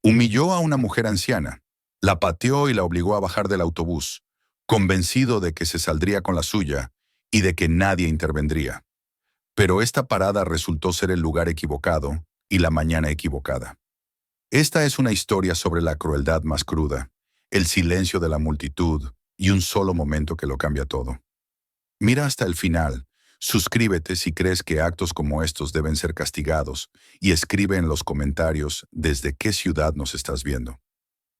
Humilló a una mujer anciana, la pateó y la obligó a bajar del autobús, convencido de que se saldría con la suya y de que nadie intervendría. Pero esta parada resultó ser el lugar equivocado y la mañana equivocada. Esta es una historia sobre la crueldad más cruda, el silencio de la multitud y un solo momento que lo cambia todo. Mira hasta el final, suscríbete si crees que actos como estos deben ser castigados y escribe en los comentarios desde qué ciudad nos estás viendo.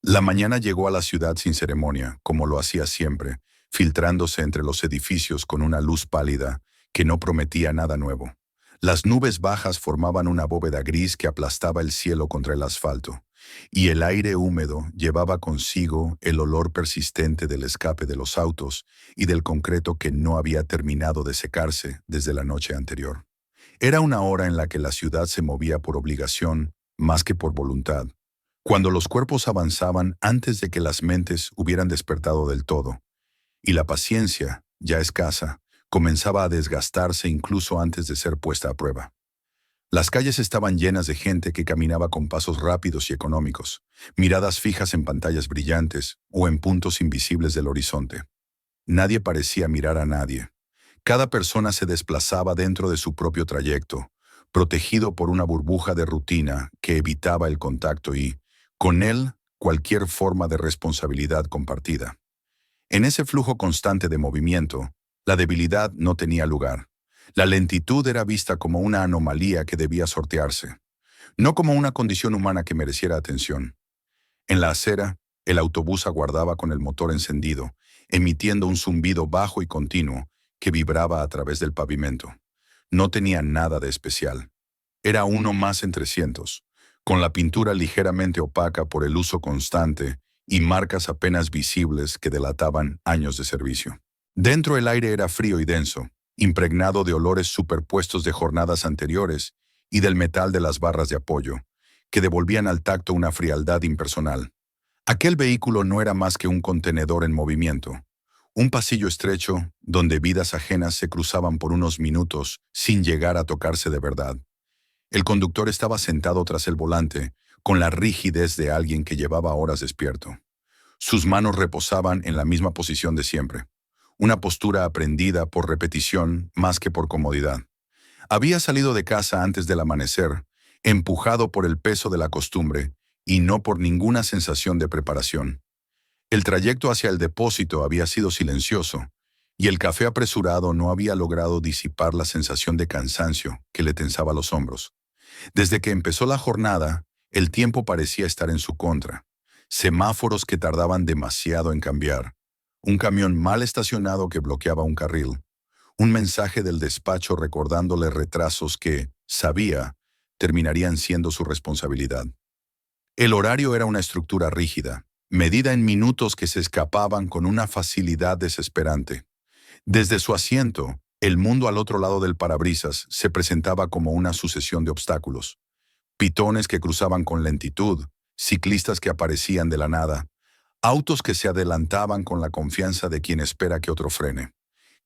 La mañana llegó a la ciudad sin ceremonia, como lo hacía siempre, filtrándose entre los edificios con una luz pálida que no prometía nada nuevo. Las nubes bajas formaban una bóveda gris que aplastaba el cielo contra el asfalto, y el aire húmedo llevaba consigo el olor persistente del escape de los autos y del concreto que no había terminado de secarse desde la noche anterior. Era una hora en la que la ciudad se movía por obligación más que por voluntad, cuando los cuerpos avanzaban antes de que las mentes hubieran despertado del todo, y la paciencia, ya escasa, comenzaba a desgastarse incluso antes de ser puesta a prueba. Las calles estaban llenas de gente que caminaba con pasos rápidos y económicos, miradas fijas en pantallas brillantes o en puntos invisibles del horizonte. Nadie parecía mirar a nadie. Cada persona se desplazaba dentro de su propio trayecto, protegido por una burbuja de rutina que evitaba el contacto y, con él, cualquier forma de responsabilidad compartida. En ese flujo constante de movimiento, la debilidad no tenía lugar. La lentitud era vista como una anomalía que debía sortearse, no como una condición humana que mereciera atención. En la acera, el autobús aguardaba con el motor encendido, emitiendo un zumbido bajo y continuo que vibraba a través del pavimento. No tenía nada de especial. Era uno más entre cientos, con la pintura ligeramente opaca por el uso constante y marcas apenas visibles que delataban años de servicio. Dentro el aire era frío y denso, impregnado de olores superpuestos de jornadas anteriores y del metal de las barras de apoyo, que devolvían al tacto una frialdad impersonal. Aquel vehículo no era más que un contenedor en movimiento, un pasillo estrecho donde vidas ajenas se cruzaban por unos minutos sin llegar a tocarse de verdad. El conductor estaba sentado tras el volante, con la rigidez de alguien que llevaba horas despierto. Sus manos reposaban en la misma posición de siempre, una postura aprendida por repetición más que por comodidad. Había salido de casa antes del amanecer, empujado por el peso de la costumbre y no por ninguna sensación de preparación. El trayecto hacia el depósito había sido silencioso, y el café apresurado no había logrado disipar la sensación de cansancio que le tensaba los hombros. Desde que empezó la jornada, el tiempo parecía estar en su contra. Semáforos que tardaban demasiado en cambiar, un camión mal estacionado que bloqueaba un carril, un mensaje del despacho recordándole retrasos que, sabía, terminarían siendo su responsabilidad. El horario era una estructura rígida, medida en minutos que se escapaban con una facilidad desesperante. Desde su asiento, el mundo al otro lado del parabrisas se presentaba como una sucesión de obstáculos. Pitones que cruzaban con lentitud, ciclistas que aparecían de la nada, autos que se adelantaban con la confianza de quien espera que otro frene.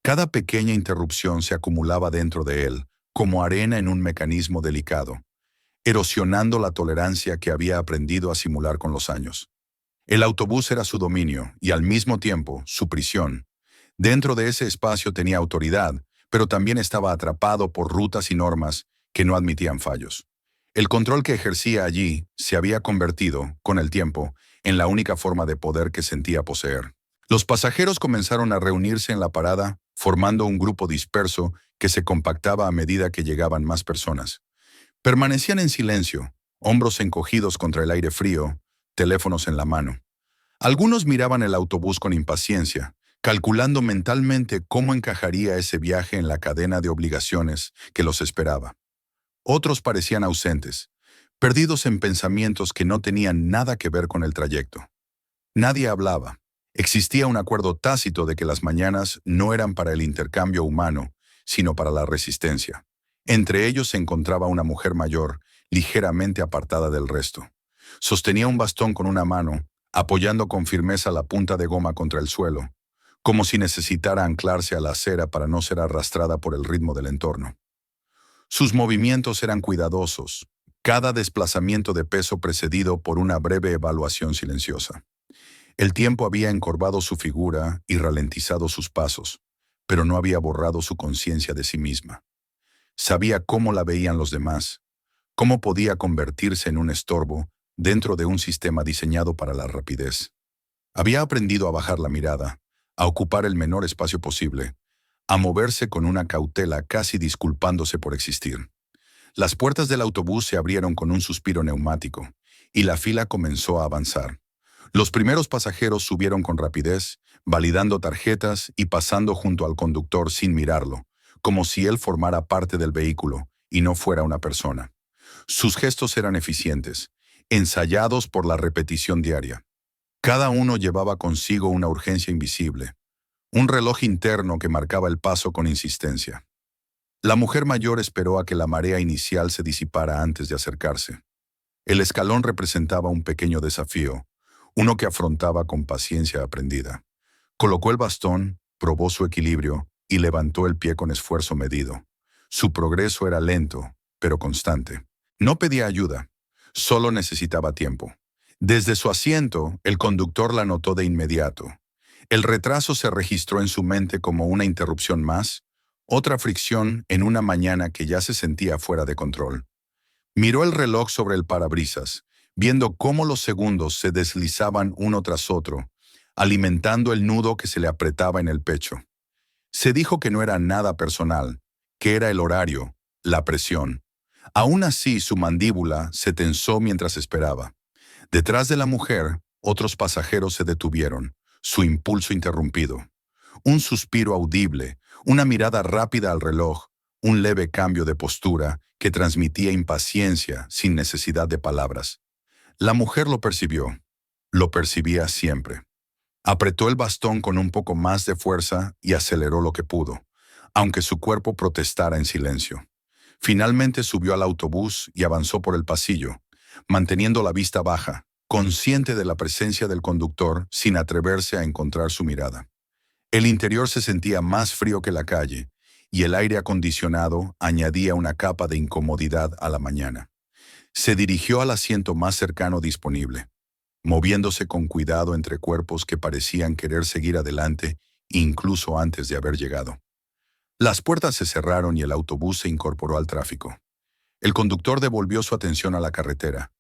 Cada pequeña interrupción se acumulaba dentro de él, como arena en un mecanismo delicado, erosionando la tolerancia que había aprendido a simular con los años. El autobús era su dominio y al mismo tiempo su prisión. Dentro de ese espacio tenía autoridad, pero también estaba atrapado por rutas y normas que no admitían fallos. El control que ejercía allí se había convertido, con el tiempo, en la única forma de poder que sentía poseer. Los pasajeros comenzaron a reunirse en la parada, formando un grupo disperso que se compactaba a medida que llegaban más personas. Permanecían en silencio, hombros encogidos contra el aire frío, teléfonos en la mano. Algunos miraban el autobús con impaciencia, calculando mentalmente cómo encajaría ese viaje en la cadena de obligaciones que los esperaba. Otros parecían ausentes, perdidos en pensamientos que no tenían nada que ver con el trayecto. Nadie hablaba. Existía un acuerdo tácito de que las mañanas no eran para el intercambio humano, sino para la resistencia. Entre ellos se encontraba una mujer mayor, ligeramente apartada del resto. Sostenía un bastón con una mano, apoyando con firmeza la punta de goma contra el suelo, como si necesitara anclarse a la acera para no ser arrastrada por el ritmo del entorno. Sus movimientos eran cuidadosos, cada desplazamiento de peso precedido por una breve evaluación silenciosa. El tiempo había encorvado su figura y ralentizado sus pasos, pero no había borrado su conciencia de sí misma. Sabía cómo la veían los demás, cómo podía convertirse en un estorbo dentro de un sistema diseñado para la rapidez. Había aprendido a bajar la mirada, a ocupar el menor espacio posible, a moverse con una cautela casi disculpándose por existir. Las puertas del autobús se abrieron con un suspiro neumático, y la fila comenzó a avanzar. Los primeros pasajeros subieron con rapidez, validando tarjetas y pasando junto al conductor sin mirarlo, como si él formara parte del vehículo y no fuera una persona. Sus gestos eran eficientes, ensayados por la repetición diaria. Cada uno llevaba consigo una urgencia invisible, un reloj interno que marcaba el paso con insistencia. La mujer mayor esperó a que la marea inicial se disipara antes de acercarse. El escalón representaba un pequeño desafío, uno que afrontaba con paciencia aprendida. Colocó el bastón, probó su equilibrio y levantó el pie con esfuerzo medido. Su progreso era lento, pero constante. No pedía ayuda, solo necesitaba tiempo. Desde su asiento, el conductor la notó de inmediato. El retraso se registró en su mente como una interrupción más, otra fricción en una mañana que ya se sentía fuera de control. Miró el reloj sobre el parabrisas, viendo cómo los segundos se deslizaban uno tras otro, alimentando el nudo que se le apretaba en el pecho. Se dijo que no era nada personal, que era el horario, la presión. Aún así, su mandíbula se tensó mientras esperaba. Detrás de la mujer, otros pasajeros se detuvieron, su impulso interrumpido. Un suspiro audible, una mirada rápida al reloj, un leve cambio de postura que transmitía impaciencia sin necesidad de palabras. La mujer lo percibió. Lo percibía siempre. Apretó el bastón con un poco más de fuerza y aceleró lo que pudo, aunque su cuerpo protestara en silencio. Finalmente subió al autobús y avanzó por el pasillo, manteniendo la vista baja, consciente de la presencia del conductor sin atreverse a encontrar su mirada. El interior se sentía más frío que la calle, y el aire acondicionado añadía una capa de incomodidad a la mañana. Se dirigió al asiento más cercano disponible, moviéndose con cuidado entre cuerpos que parecían querer seguir adelante incluso antes de haber llegado. Las puertas se cerraron y el autobús se incorporó al tráfico. El conductor devolvió su atención a la carretera,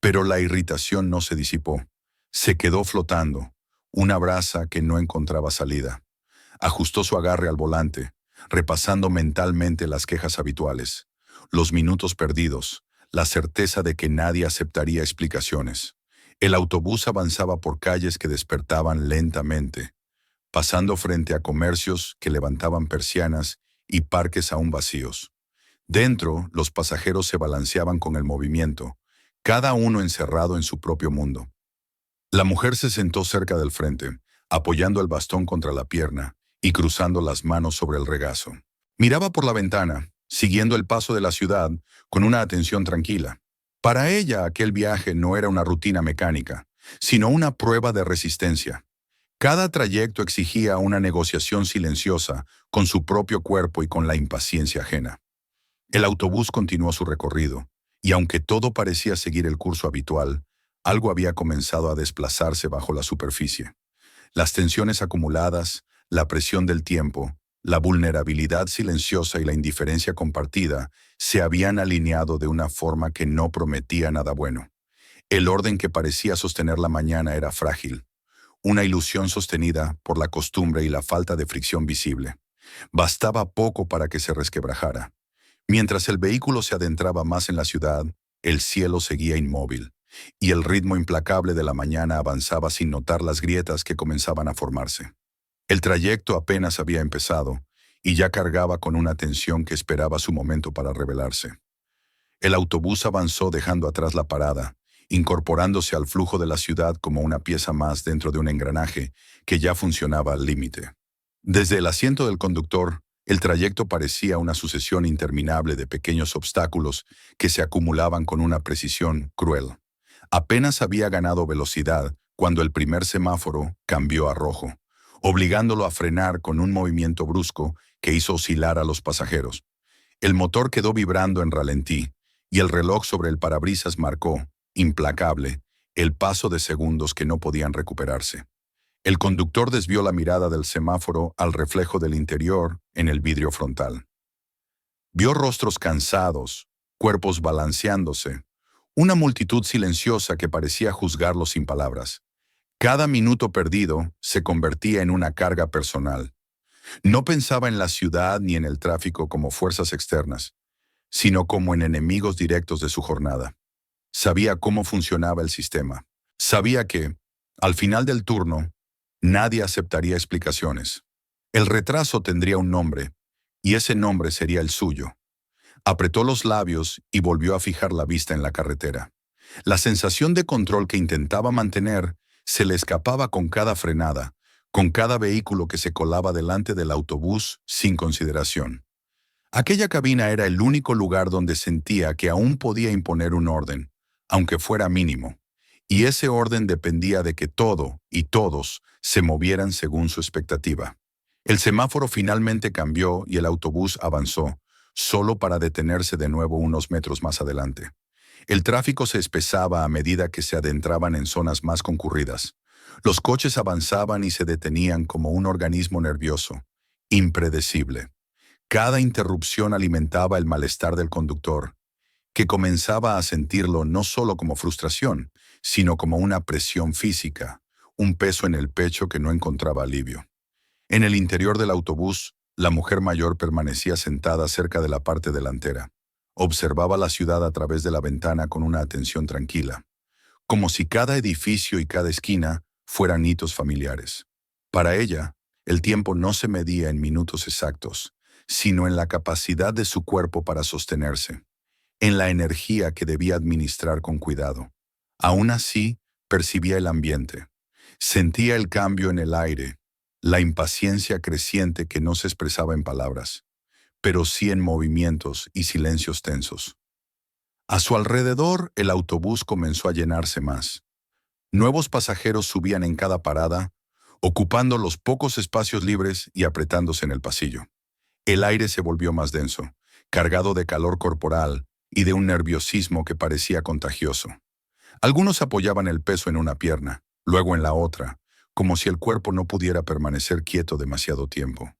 pero la irritación no se disipó. Se quedó flotando, una brasa que no encontraba salida. Ajustó su agarre al volante, repasando mentalmente las quejas habituales, los minutos perdidos, la certeza de que nadie aceptaría explicaciones. El autobús avanzaba por calles que despertaban lentamente, pasando frente a comercios que levantaban persianas y parques aún vacíos. Dentro, los pasajeros se balanceaban con el movimiento, cada uno encerrado en su propio mundo. La mujer se sentó cerca del frente, apoyando el bastón contra la pierna y cruzando las manos sobre el regazo. Miraba por la ventana, siguiendo el paso de la ciudad con una atención tranquila. Para ella, aquel viaje no era una rutina mecánica, sino una prueba de resistencia. Cada trayecto exigía una negociación silenciosa con su propio cuerpo y con la impaciencia ajena. El autobús continuó su recorrido, y aunque todo parecía seguir el curso habitual, algo había comenzado a desplazarse bajo la superficie. Las tensiones acumuladas, la presión del tiempo, la vulnerabilidad silenciosa y la indiferencia compartida se habían alineado de una forma que no prometía nada bueno. El orden que parecía sostener la mañana era frágil, una ilusión sostenida por la costumbre y la falta de fricción visible. Bastaba poco para que se resquebrajara. Mientras el vehículo se adentraba más en la ciudad, el cielo seguía inmóvil, y el ritmo implacable de la mañana avanzaba sin notar las grietas que comenzaban a formarse. El trayecto apenas había empezado, y ya cargaba con una tensión que esperaba su momento para revelarse. El autobús avanzó dejando atrás la parada, incorporándose al flujo de la ciudad como una pieza más dentro de un engranaje que ya funcionaba al límite. Desde el asiento del conductor, el trayecto parecía una sucesión interminable de pequeños obstáculos que se acumulaban con una precisión cruel. Apenas había ganado velocidad cuando el primer semáforo cambió a rojo, obligándolo a frenar con un movimiento brusco que hizo oscilar a los pasajeros. El motor quedó vibrando en ralentí, y el reloj sobre el parabrisas marcó, implacable, el paso de segundos que no podían recuperarse. El conductor desvió la mirada del semáforo al reflejo del interior en el vidrio frontal. Vio rostros cansados, cuerpos balanceándose, una multitud silenciosa que parecía juzgarlo sin palabras. Cada minuto perdido se convertía en una carga personal. No pensaba en la ciudad ni en el tráfico como fuerzas externas, sino como en enemigos directos de su jornada. Sabía cómo funcionaba el sistema. Sabía que, al final del turno, nadie aceptaría explicaciones. El retraso tendría un nombre, y ese nombre sería el suyo. Apretó los labios y volvió a fijar la vista en la carretera. La sensación de control que intentaba mantener se le escapaba con cada frenada, con cada vehículo que se colaba delante del autobús sin consideración. Aquella cabina era el único lugar donde sentía que aún podía imponer un orden, aunque fuera mínimo, y ese orden dependía de que todo y todos se movieran según su expectativa. El semáforo finalmente cambió y el autobús avanzó, solo para detenerse de nuevo unos metros más adelante. El tráfico se espesaba a medida que se adentraban en zonas más concurridas. Los coches avanzaban y se detenían como un organismo nervioso, impredecible. Cada interrupción alimentaba el malestar del conductor, que comenzaba a sentirlo no solo como frustración, sino como una presión física, un peso en el pecho que no encontraba alivio. En el interior del autobús, la mujer mayor permanecía sentada cerca de la parte delantera. Observaba la ciudad a través de la ventana con una atención tranquila, como si cada edificio y cada esquina fueran hitos familiares. Para ella, el tiempo no se medía en minutos exactos, sino en la capacidad de su cuerpo para sostenerse, en la energía que debía administrar con cuidado. Aún así, percibía el ambiente. Sentía el cambio en el aire, la impaciencia creciente que no se expresaba en palabras, pero sí en movimientos y silencios tensos. A su alrededor, el autobús comenzó a llenarse más. Nuevos pasajeros subían en cada parada, ocupando los pocos espacios libres y apretándose en el pasillo. El aire se volvió más denso, cargado de calor corporal y de un nerviosismo que parecía contagioso. Algunos apoyaban el peso en una pierna, luego en la otra, como si el cuerpo no pudiera permanecer quieto demasiado tiempo.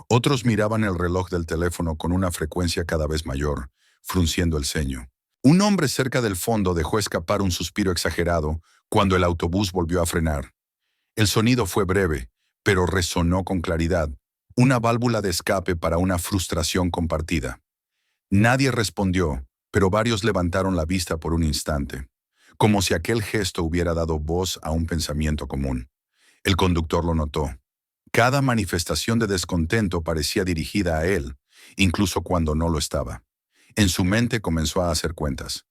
Otros miraban el reloj del teléfono con una frecuencia cada vez mayor, frunciendo el ceño. Un hombre cerca del fondo dejó escapar un suspiro exagerado cuando el autobús volvió a frenar. El sonido fue breve, pero resonó con claridad, una válvula de escape para una frustración compartida. Nadie respondió, pero varios levantaron la vista por un instante, como si aquel gesto hubiera dado voz a un pensamiento común. El conductor lo notó. Cada manifestación de descontento parecía dirigida a él, incluso cuando no lo estaba. En su mente comenzó a hacer cuentas.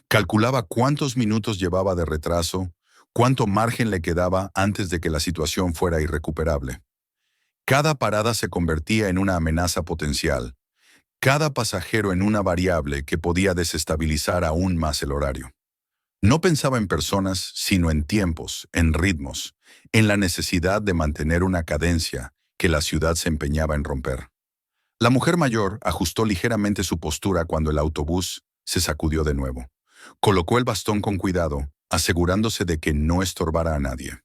Calculaba cuántos minutos llevaba de retraso, cuánto margen le quedaba antes de que la situación fuera irrecuperable. Cada parada se convertía en una amenaza potencial, cada pasajero en una variable que podía desestabilizar aún más el horario. No pensaba en personas, sino en tiempos, en ritmos, en la necesidad de mantener una cadencia que la ciudad se empeñaba en romper. La mujer mayor ajustó ligeramente su postura cuando el autobús se sacudió de nuevo. Colocó el bastón con cuidado, asegurándose de que no estorbara a nadie.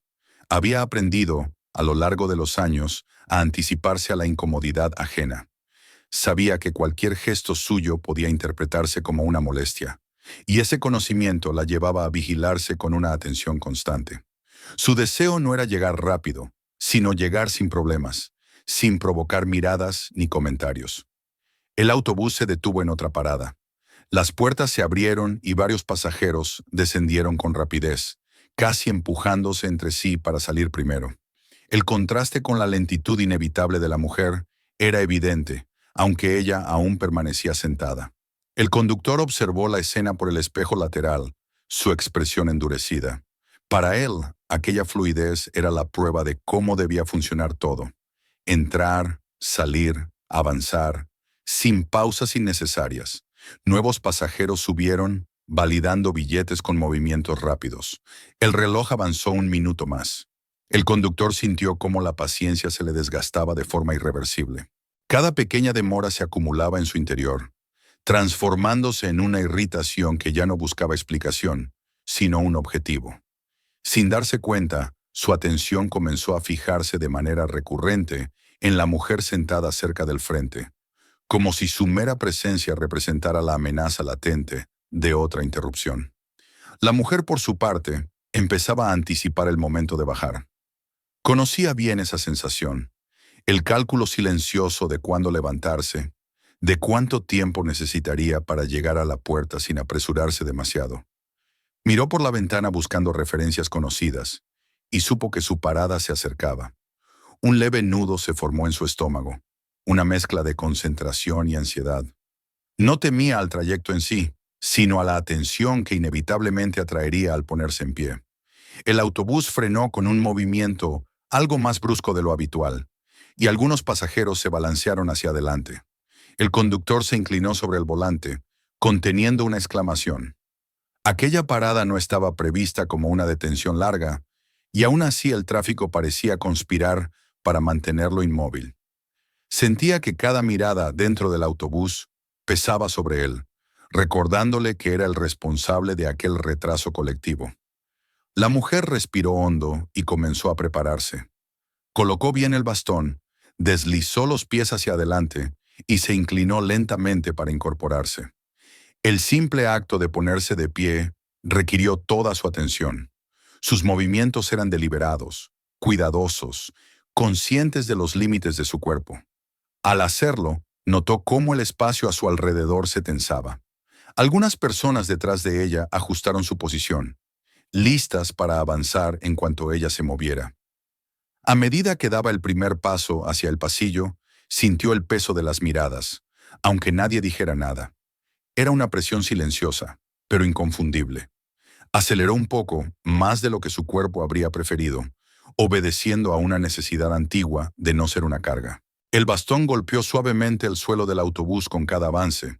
Había aprendido, a lo largo de los años, a anticiparse a la incomodidad ajena. Sabía que cualquier gesto suyo podía interpretarse como una molestia, y ese conocimiento la llevaba a vigilarse con una atención constante. Su deseo no era llegar rápido, sino llegar sin problemas, sin provocar miradas ni comentarios. El autobús se detuvo en otra parada. Las puertas se abrieron y varios pasajeros descendieron con rapidez, casi empujándose entre sí para salir primero. El contraste con la lentitud inevitable de la mujer era evidente, aunque ella aún permanecía sentada. El conductor observó la escena por el espejo lateral, su expresión endurecida. Para él, aquella fluidez era la prueba de cómo debía funcionar todo. Entrar, salir, avanzar, sin pausas innecesarias. Nuevos pasajeros subieron, validando billetes con movimientos rápidos. El reloj avanzó un minuto más. El conductor sintió cómo la paciencia se le desgastaba de forma irreversible. Cada pequeña demora se acumulaba en su interior. transformándose en una irritación que ya no buscaba explicación, sino un objetivo. Sin darse cuenta, su atención comenzó a fijarse de manera recurrente en la mujer sentada cerca del frente, como si su mera presencia representara la amenaza latente de otra interrupción. La mujer, por su parte, empezaba a anticipar el momento de bajar. Conocía bien esa sensación, el cálculo silencioso de cuándo levantarse, de cuánto tiempo necesitaría para llegar a la puerta sin apresurarse demasiado. Miró por la ventana buscando referencias conocidas, y supo que su parada se acercaba. Un leve nudo se formó en su estómago, una mezcla de concentración y ansiedad. No temía al trayecto en sí, sino a la atención que inevitablemente atraería al ponerse en pie. El autobús frenó con un movimiento algo más brusco de lo habitual, y algunos pasajeros se balancearon hacia adelante. El conductor se inclinó sobre el volante, conteniendo una exclamación. Aquella parada no estaba prevista como una detención larga, y aún así el tráfico parecía conspirar para mantenerlo inmóvil. Sentía que cada mirada dentro del autobús pesaba sobre él, recordándole que era el responsable de aquel retraso colectivo. La mujer respiró hondo y comenzó a prepararse. Colocó bien el bastón, deslizó los pies hacia adelante y se inclinó lentamente para incorporarse. El simple acto de ponerse de pie requirió toda su atención. Sus movimientos eran deliberados, cuidadosos, conscientes de los límites de su cuerpo. Al hacerlo, notó cómo el espacio a su alrededor se tensaba. Algunas personas detrás de ella ajustaron su posición, listas para avanzar en cuanto ella se moviera. A medida que daba el primer paso hacia el pasillo, sintió el peso de las miradas, aunque nadie dijera nada. Era una presión silenciosa, pero inconfundible. Aceleró un poco, más de lo que su cuerpo habría preferido, obedeciendo a una necesidad antigua de no ser una carga. El bastón golpeó suavemente el suelo del autobús con cada avance,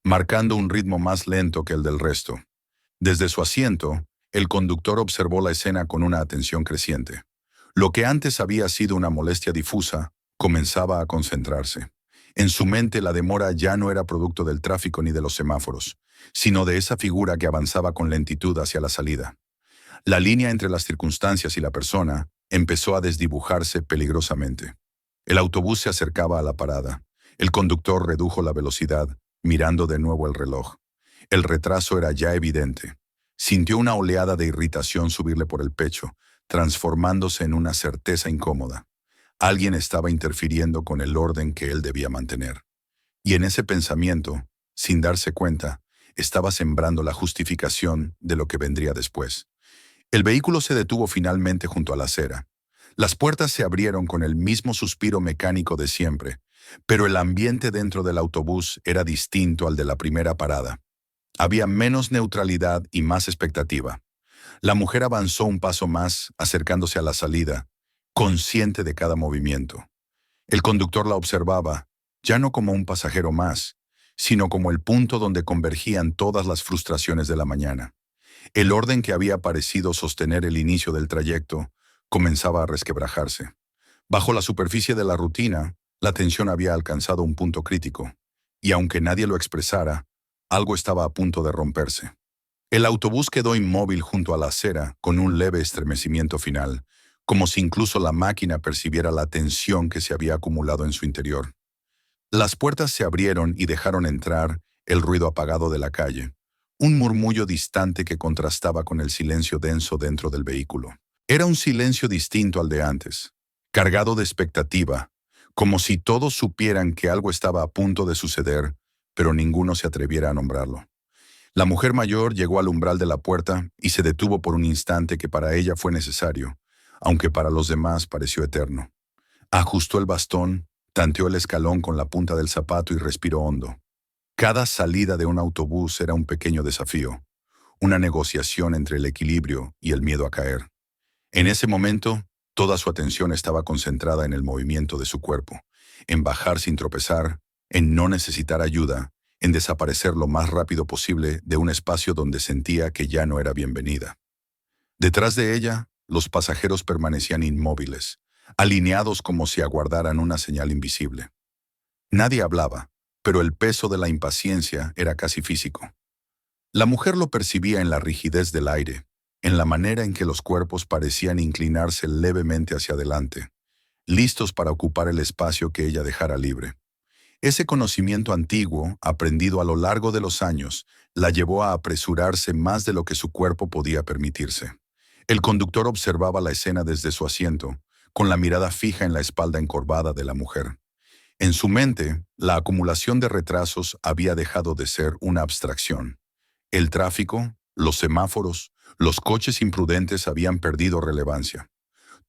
marcando un ritmo más lento que el del resto. Desde su asiento, el conductor observó la escena con una atención creciente. Lo que antes había sido una molestia difusa, comenzaba a concentrarse. En su mente la demora ya no era producto del tráfico ni de los semáforos, sino de esa figura que avanzaba con lentitud hacia la salida. La línea entre las circunstancias y la persona empezó a desdibujarse peligrosamente. El autobús se acercaba a la parada. El conductor redujo la velocidad, mirando de nuevo el reloj. El retraso era ya evidente. Sintió una oleada de irritación subirle por el pecho, transformándose en una certeza incómoda. Alguien estaba interfiriendo con el orden que él debía mantener. Y en ese pensamiento, sin darse cuenta, estaba sembrando la justificación de lo que vendría después. El vehículo se detuvo finalmente junto a la acera. Las puertas se abrieron con el mismo suspiro mecánico de siempre, pero el ambiente dentro del autobús era distinto al de la primera parada. Había menos neutralidad y más expectativa. La mujer avanzó un paso más, acercándose a la salida, consciente de cada movimiento. El conductor la observaba, ya no como un pasajero más, sino como el punto donde convergían todas las frustraciones de la mañana. El orden que había parecido sostener el inicio del trayecto comenzaba a resquebrajarse. Bajo la superficie de la rutina, la tensión había alcanzado un punto crítico, y aunque nadie lo expresara, algo estaba a punto de romperse. El autobús quedó inmóvil junto a la acera con un leve estremecimiento final, como si incluso la máquina percibiera la tensión que se había acumulado en su interior. Las puertas se abrieron y dejaron entrar el ruido apagado de la calle, un murmullo distante que contrastaba con el silencio denso dentro del vehículo. Era un silencio distinto al de antes, cargado de expectativa, como si todos supieran que algo estaba a punto de suceder, pero ninguno se atreviera a nombrarlo. La mujer mayor llegó al umbral de la puerta y se detuvo por un instante que para ella fue necesario, aunque para los demás pareció eterno. Ajustó el bastón, tanteó el escalón con la punta del zapato y respiró hondo. Cada salida de un autobús era un pequeño desafío, una negociación entre el equilibrio y el miedo a caer. En ese momento, toda su atención estaba concentrada en el movimiento de su cuerpo, en bajar sin tropezar, en no necesitar ayuda, en desaparecer lo más rápido posible de un espacio donde sentía que ya no era bienvenida. Detrás de ella, los pasajeros permanecían inmóviles, alineados como si aguardaran una señal invisible. Nadie hablaba, pero el peso de la impaciencia era casi físico. La mujer lo percibía en la rigidez del aire, en la manera en que los cuerpos parecían inclinarse levemente hacia adelante, listos para ocupar el espacio que ella dejara libre. Ese conocimiento antiguo, aprendido a lo largo de los años, la llevó a apresurarse más de lo que su cuerpo podía permitirse. El conductor observaba la escena desde su asiento, con la mirada fija en la espalda encorvada de la mujer. En su mente, la acumulación de retrasos había dejado de ser una abstracción. El tráfico, los semáforos, los coches imprudentes habían perdido relevancia.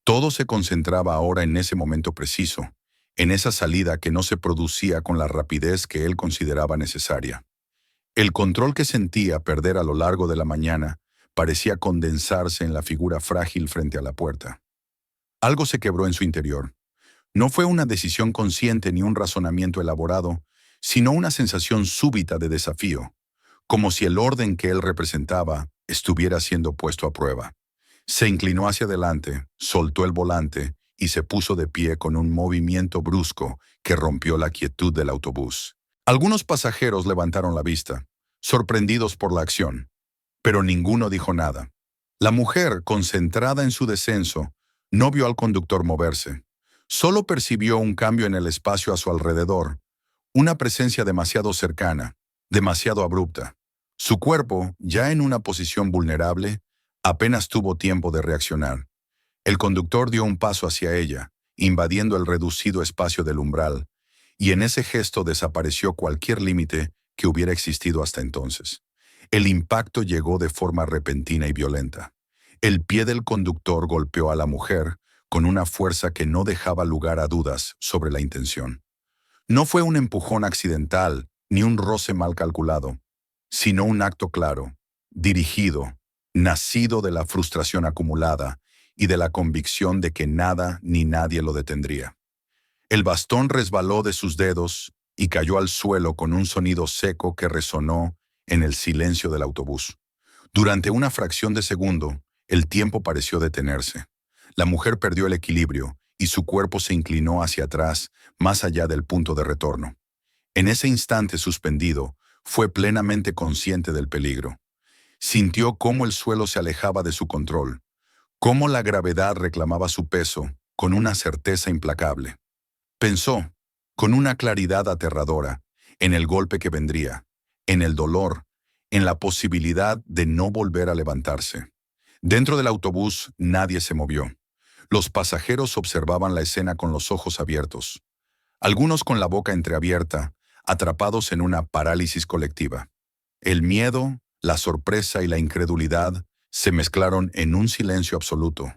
Todo se concentraba ahora en ese momento preciso, en esa salida que no se producía con la rapidez que él consideraba necesaria. El control que sentía perder a lo largo de la mañana parecía condensarse en la figura frágil frente a la puerta. Algo se quebró en su interior. No fue una decisión consciente ni un razonamiento elaborado, sino una sensación súbita de desafío, como si el orden que él representaba estuviera siendo puesto a prueba. Se inclinó hacia adelante, soltó el volante y se puso de pie con un movimiento brusco que rompió la quietud del autobús. Algunos pasajeros levantaron la vista, sorprendidos por la acción, pero ninguno dijo nada. La mujer, concentrada en su descenso, no vio al conductor moverse. Solo percibió un cambio en el espacio a su alrededor, una presencia demasiado cercana, demasiado abrupta. Su cuerpo, ya en una posición vulnerable, apenas tuvo tiempo de reaccionar. El conductor dio un paso hacia ella, invadiendo el reducido espacio del umbral, y en ese gesto desapareció cualquier límite que hubiera existido hasta entonces. El impacto llegó de forma repentina y violenta. El pie del conductor golpeó a la mujer con una fuerza que no dejaba lugar a dudas sobre la intención. No fue un empujón accidental ni un roce mal calculado, sino un acto claro, dirigido, nacido de la frustración acumulada y de la convicción de que nada ni nadie lo detendría. El bastón resbaló de sus dedos y cayó al suelo con un sonido seco que resonó en el silencio del autobús. Durante una fracción de segundo, el tiempo pareció detenerse. La mujer perdió el equilibrio y su cuerpo se inclinó hacia atrás, más allá del punto de retorno. En ese instante suspendido, fue plenamente consciente del peligro. Sintió cómo el suelo se alejaba de su control, cómo la gravedad reclamaba su peso con una certeza implacable. Pensó, con una claridad aterradora, en el golpe que vendría, en el dolor, en la posibilidad de no volver a levantarse. Dentro del autobús nadie se movió. Los pasajeros observaban la escena con los ojos abiertos, algunos con la boca entreabierta, atrapados en una parálisis colectiva. El miedo, la sorpresa y la incredulidad se mezclaron en un silencio absoluto.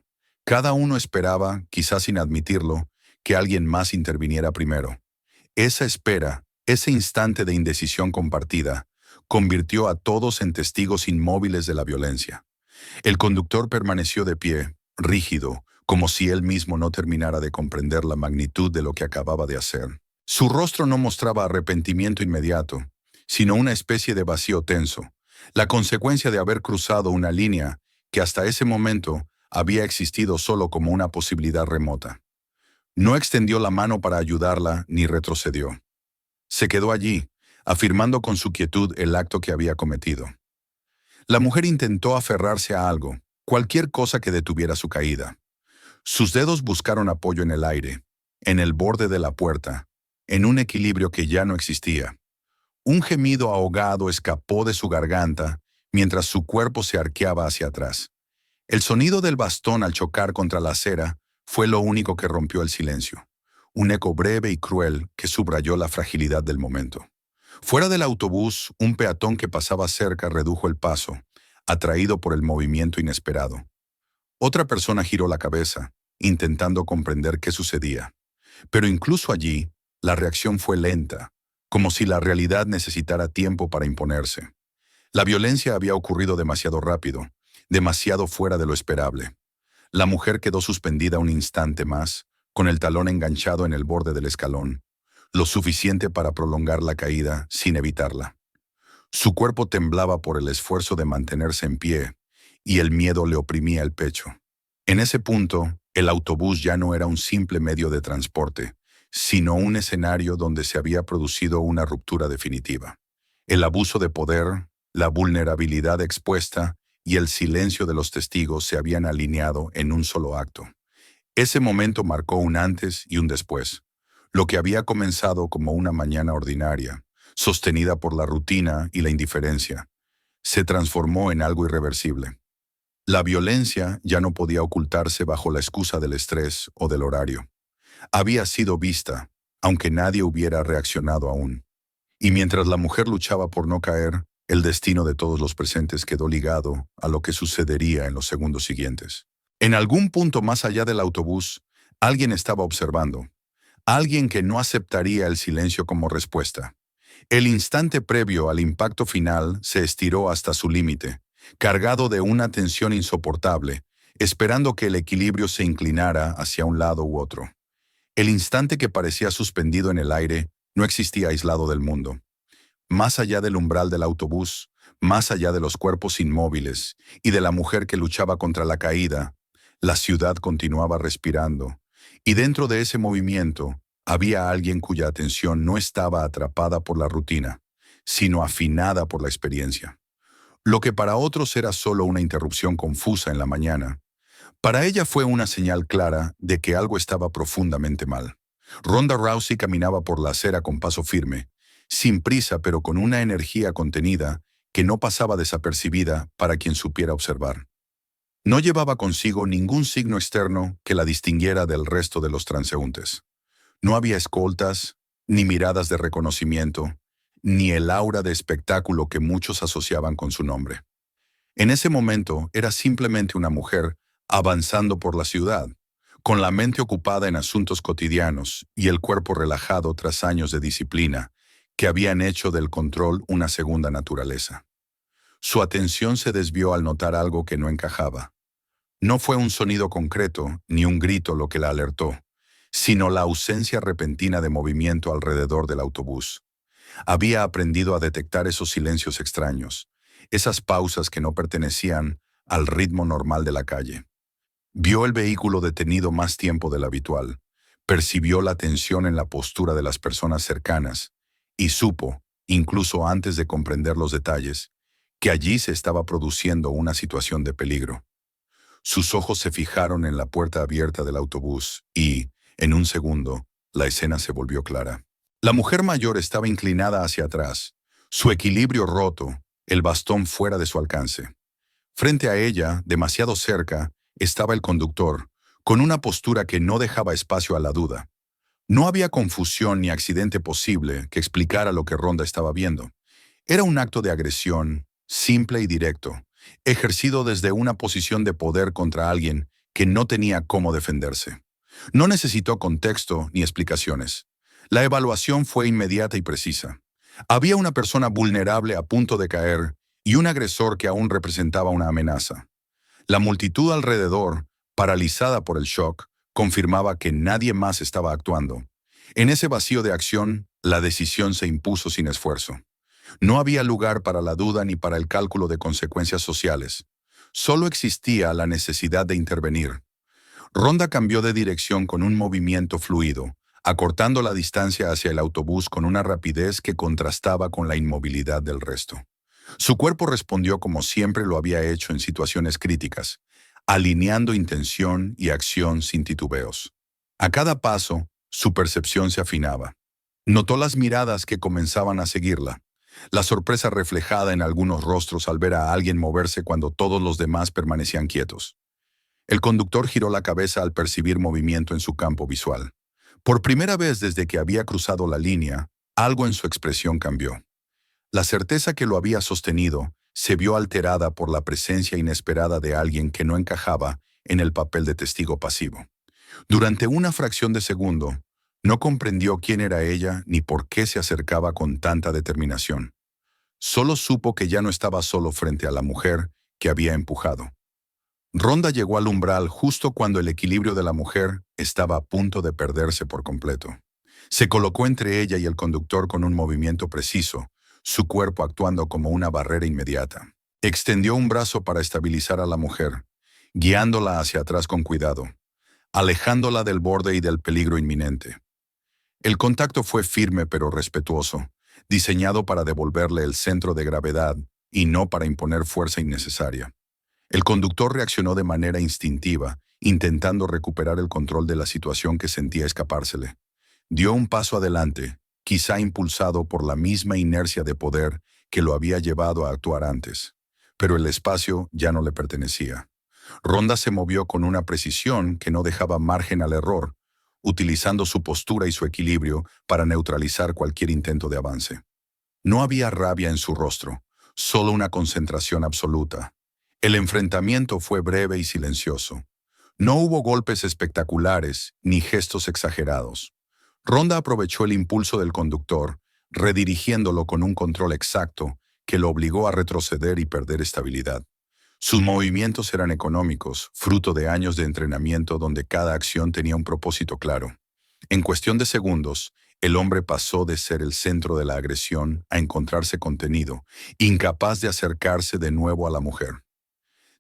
Cada uno esperaba, quizás sin admitirlo, que alguien más interviniera primero. Esa espera, ese instante de indecisión compartida, convirtió a todos en testigos inmóviles de la violencia. El conductor permaneció de pie, rígido, como si él mismo no terminara de comprender la magnitud de lo que acababa de hacer. Su rostro no mostraba arrepentimiento inmediato, sino una especie de vacío tenso, la consecuencia de haber cruzado una línea que hasta ese momento había existido solo como una posibilidad remota. No extendió la mano para ayudarla ni retrocedió. Se quedó allí, afirmando con su quietud el acto que había cometido. La mujer intentó aferrarse a algo, cualquier cosa que detuviera su caída. Sus dedos buscaron apoyo en el aire, en el borde de la puerta, en un equilibrio que ya no existía. Un gemido ahogado escapó de su garganta mientras su cuerpo se arqueaba hacia atrás. El sonido del bastón al chocar contra la acera fue lo único que rompió el silencio, un eco breve y cruel que subrayó la fragilidad del momento. Fuera del autobús, un peatón que pasaba cerca redujo el paso, atraído por el movimiento inesperado. Otra persona giró la cabeza, intentando comprender qué sucedía. Pero incluso allí, la reacción fue lenta, como si la realidad necesitara tiempo para imponerse. La violencia había ocurrido demasiado rápido, demasiado fuera de lo esperable. La mujer quedó suspendida un instante más, con el talón enganchado en el borde del escalón, lo suficiente para prolongar la caída sin evitarla. Su cuerpo temblaba por el esfuerzo de mantenerse en pie, y el miedo le oprimía el pecho. En ese punto, el autobús ya no era un simple medio de transporte, sino un escenario donde se había producido una ruptura definitiva. El abuso de poder, la vulnerabilidad expuesta y el silencio de los testigos se habían alineado en un solo acto. Ese momento marcó un antes y un después. Lo que había comenzado como una mañana ordinaria, sostenida por la rutina y la indiferencia, se transformó en algo irreversible. La violencia ya no podía ocultarse bajo la excusa del estrés o del horario. Había sido vista, aunque nadie hubiera reaccionado aún. Y mientras la mujer luchaba por no caer, el destino de todos los presentes quedó ligado a lo que sucedería en los segundos siguientes. En algún punto más allá del autobús, alguien estaba observando. Alguien que no aceptaría el silencio como respuesta. El instante previo al impacto final se estiró hasta su límite, cargado de una tensión insoportable, esperando que el equilibrio se inclinara hacia un lado u otro. El instante que parecía suspendido en el aire no existía aislado del mundo. Más allá del umbral del autobús, más allá de los cuerpos inmóviles y de la mujer que luchaba contra la caída, la ciudad continuaba respirando, y dentro de ese movimiento había alguien cuya atención no estaba atrapada por la rutina, sino afinada por la experiencia. Lo que para otros era solo una interrupción confusa en la mañana, para ella fue una señal clara de que algo estaba profundamente mal. Ronda Rousey caminaba por la acera con paso firme, sin prisa pero con una energía contenida que no pasaba desapercibida para quien supiera observar. No llevaba consigo ningún signo externo que la distinguiera del resto de los transeúntes. No había escoltas, ni miradas de reconocimiento, ni el aura de espectáculo que muchos asociaban con su nombre. En ese momento era simplemente una mujer avanzando por la ciudad, con la mente ocupada en asuntos cotidianos y el cuerpo relajado tras años de disciplina que habían hecho del control una segunda naturaleza. Su atención se desvió al notar algo que no encajaba. No fue un sonido concreto ni un grito lo que la alertó, sino la ausencia repentina de movimiento alrededor del autobús. Había aprendido a detectar esos silencios extraños, esas pausas que no pertenecían al ritmo normal de la calle. Vio el vehículo detenido más tiempo del habitual, percibió la tensión en la postura de las personas cercanas y supo, incluso antes de comprender los detalles, que allí se estaba produciendo una situación de peligro. Sus ojos se fijaron en la puerta abierta del autobús y, en un segundo, la escena se volvió clara. La mujer mayor estaba inclinada hacia atrás, su equilibrio roto, el bastón fuera de su alcance. Frente a ella, demasiado cerca, estaba el conductor, con una postura que no dejaba espacio a la duda. No había confusión ni accidente posible que explicara lo que Ronda estaba viendo. Era un acto de agresión, simple y directo, ejercido desde una posición de poder contra alguien que no tenía cómo defenderse. No necesitó contexto ni explicaciones. La evaluación fue inmediata y precisa. Había una persona vulnerable a punto de caer y un agresor que aún representaba una amenaza. La multitud alrededor, paralizada por el shock, confirmaba que nadie más estaba actuando. En ese vacío de acción, la decisión se impuso sin esfuerzo. No había lugar para la duda ni para el cálculo de consecuencias sociales. Solo existía la necesidad de intervenir. Ronda cambió de dirección con un movimiento fluido, acortando la distancia hacia el autobús con una rapidez que contrastaba con la inmovilidad del resto. Su cuerpo respondió como siempre lo había hecho en situaciones críticas, alineando intención y acción sin titubeos. A cada paso, su percepción se afinaba. Notó las miradas que comenzaban a seguirla, la sorpresa reflejada en algunos rostros al ver a alguien moverse cuando todos los demás permanecían quietos. El conductor giró la cabeza al percibir movimiento en su campo visual. Por primera vez desde que había cruzado la línea, algo en su expresión cambió. La certeza que lo había sostenido se vio alterada por la presencia inesperada de alguien que no encajaba en el papel de testigo pasivo. Durante una fracción de segundo, no comprendió quién era ella ni por qué se acercaba con tanta determinación. Solo supo que ya no estaba solo frente a la mujer que había empujado. Ronda llegó al umbral justo cuando el equilibrio de la mujer estaba a punto de perderse por completo. Se colocó entre ella y el conductor con un movimiento preciso, su cuerpo actuando como una barrera inmediata. Extendió un brazo para estabilizar a la mujer, guiándola hacia atrás con cuidado, alejándola del borde y del peligro inminente. El contacto fue firme pero respetuoso, diseñado para devolverle el centro de gravedad y no para imponer fuerza innecesaria. El conductor reaccionó de manera instintiva, intentando recuperar el control de la situación que sentía escapársele. Dio un paso adelante, quizá impulsado por la misma inercia de poder que lo había llevado a actuar antes. Pero el espacio ya no le pertenecía. Ronda se movió con una precisión que no dejaba margen al error, utilizando su postura y su equilibrio para neutralizar cualquier intento de avance. No había rabia en su rostro, solo una concentración absoluta. El enfrentamiento fue breve y silencioso. No hubo golpes espectaculares ni gestos exagerados. Ronda aprovechó el impulso del conductor, redirigiéndolo con un control exacto que lo obligó a retroceder y perder estabilidad. Sus movimientos eran económicos, fruto de años de entrenamiento donde cada acción tenía un propósito claro. En cuestión de segundos, el hombre pasó de ser el centro de la agresión a encontrarse contenido, incapaz de acercarse de nuevo a la mujer.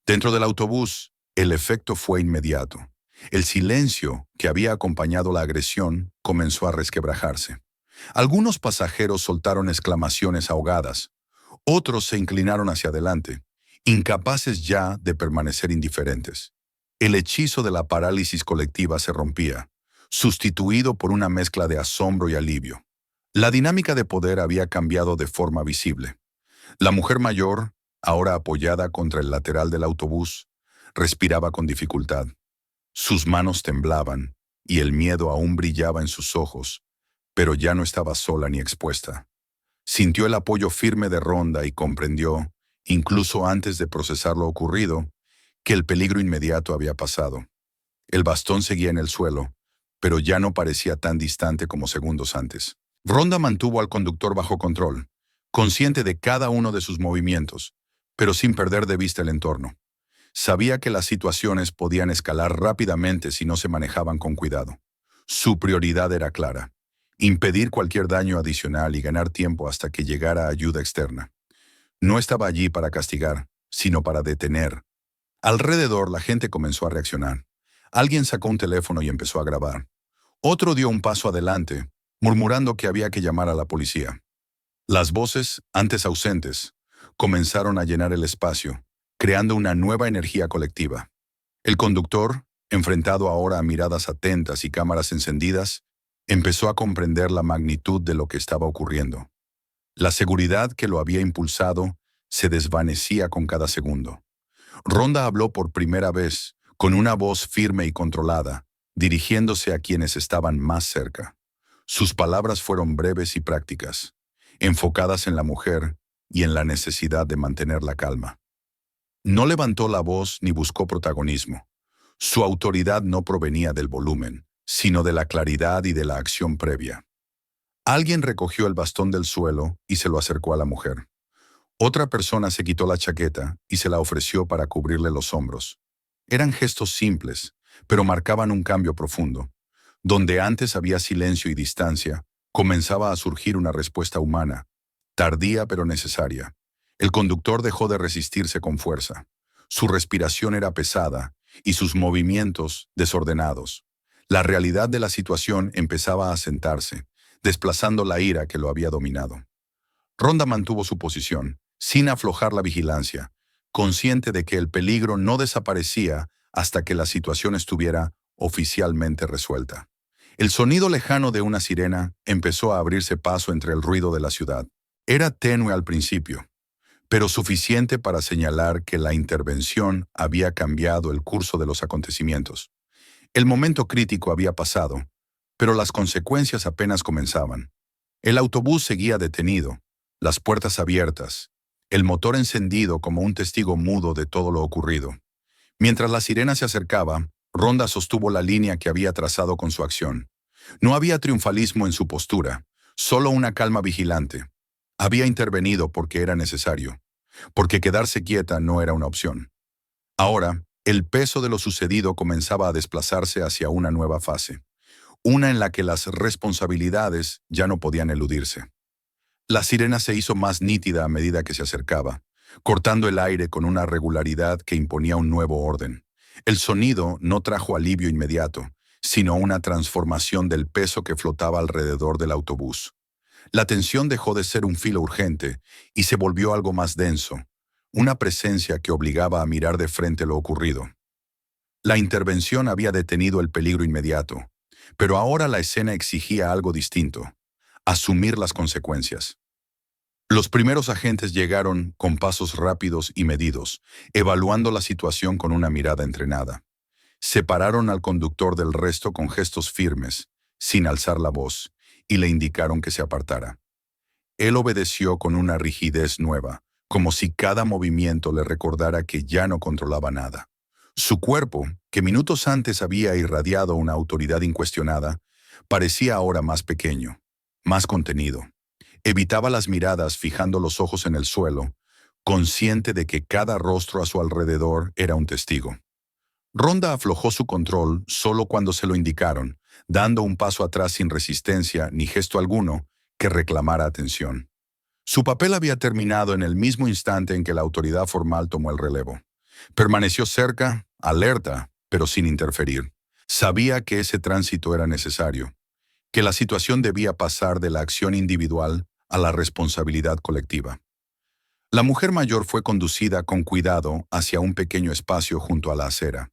Dentro del autobús, el efecto fue inmediato. El silencio que había acompañado la agresión comenzó a resquebrajarse. Algunos pasajeros soltaron exclamaciones ahogadas. Otros se inclinaron hacia adelante, incapaces ya de permanecer indiferentes. El hechizo de la parálisis colectiva se rompía, sustituido por una mezcla de asombro y alivio. La dinámica de poder había cambiado de forma visible. La mujer mayor, ahora apoyada contra el lateral del autobús, respiraba con dificultad. Sus manos temblaban y el miedo aún brillaba en sus ojos, pero ya no estaba sola ni expuesta. Sintió el apoyo firme de Ronda y comprendió, incluso antes de procesar lo ocurrido, que el peligro inmediato había pasado. El bastón seguía en el suelo, pero ya no parecía tan distante como segundos antes. Ronda mantuvo al conductor bajo control, consciente de cada uno de sus movimientos, pero sin perder de vista el entorno. Sabía que las situaciones podían escalar rápidamente si no se manejaban con cuidado. Su prioridad era clara: impedir cualquier daño adicional y ganar tiempo hasta que llegara ayuda externa. No estaba allí para castigar, sino para detener. Alrededor la gente comenzó a reaccionar. Alguien sacó un teléfono y empezó a grabar. Otro dio un paso adelante, murmurando que había que llamar a la policía. Las voces, antes ausentes, comenzaron a llenar el espacio, creando una nueva energía colectiva. El conductor, enfrentado ahora a miradas atentas y cámaras encendidas, empezó a comprender la magnitud de lo que estaba ocurriendo. La seguridad que lo había impulsado se desvanecía con cada segundo. Ronda habló por primera vez, con una voz firme y controlada, dirigiéndose a quienes estaban más cerca. Sus palabras fueron breves y prácticas, enfocadas en la mujer y en la necesidad de mantener la calma. No levantó la voz ni buscó protagonismo. Su autoridad no provenía del volumen, sino de la claridad y de la acción previa. Alguien recogió el bastón del suelo y se lo acercó a la mujer. Otra persona se quitó la chaqueta y se la ofreció para cubrirle los hombros. Eran gestos simples, pero marcaban un cambio profundo. Donde antes había silencio y distancia, comenzaba a surgir una respuesta humana, tardía pero necesaria. El conductor dejó de resistirse con fuerza. Su respiración era pesada y sus movimientos desordenados. La realidad de la situación empezaba a asentarse, desplazando la ira que lo había dominado. Ronda mantuvo su posición, sin aflojar la vigilancia, consciente de que el peligro no desaparecía hasta que la situación estuviera oficialmente resuelta. El sonido lejano de una sirena empezó a abrirse paso entre el ruido de la ciudad. Era tenue al principio, pero suficiente para señalar que la intervención había cambiado el curso de los acontecimientos. El momento crítico había pasado, pero las consecuencias apenas comenzaban. El autobús seguía detenido, las puertas abiertas, el motor encendido como un testigo mudo de todo lo ocurrido. Mientras la sirena se acercaba, Ronda sostuvo la línea que había trazado con su acción. No había triunfalismo en su postura, solo una calma vigilante. Había intervenido porque era necesario, porque quedarse quieta no era una opción. Ahora, el peso de lo sucedido comenzaba a desplazarse hacia una nueva fase, una en la que las responsabilidades ya no podían eludirse. La sirena se hizo más nítida a medida que se acercaba, cortando el aire con una regularidad que imponía un nuevo orden. El sonido no trajo alivio inmediato, sino una transformación del peso que flotaba alrededor del autobús. La tensión dejó de ser un filo urgente y se volvió algo más denso, una presencia que obligaba a mirar de frente lo ocurrido. La intervención había detenido el peligro inmediato, pero ahora la escena exigía algo distinto: asumir las consecuencias. Los primeros agentes llegaron con pasos rápidos y medidos, evaluando la situación con una mirada entrenada. Separaron al conductor del resto con gestos firmes, sin alzar la voz, y le indicaron que se apartara. Él obedeció con una rigidez nueva, como si cada movimiento le recordara que ya no controlaba nada. Su cuerpo, que minutos antes había irradiado una autoridad incuestionada, parecía ahora más pequeño, más contenido. Evitaba las miradas fijando los ojos en el suelo, consciente de que cada rostro a su alrededor era un testigo. Ronda aflojó su control solo cuando se lo indicaron, dando un paso atrás sin resistencia ni gesto alguno que reclamara atención. Su papel había terminado en el mismo instante en que la autoridad formal tomó el relevo. Permaneció cerca, alerta, pero sin interferir. Sabía que ese tránsito era necesario, que la situación debía pasar de la acción individual a la responsabilidad colectiva. La mujer mayor fue conducida con cuidado hacia un pequeño espacio junto a la acera.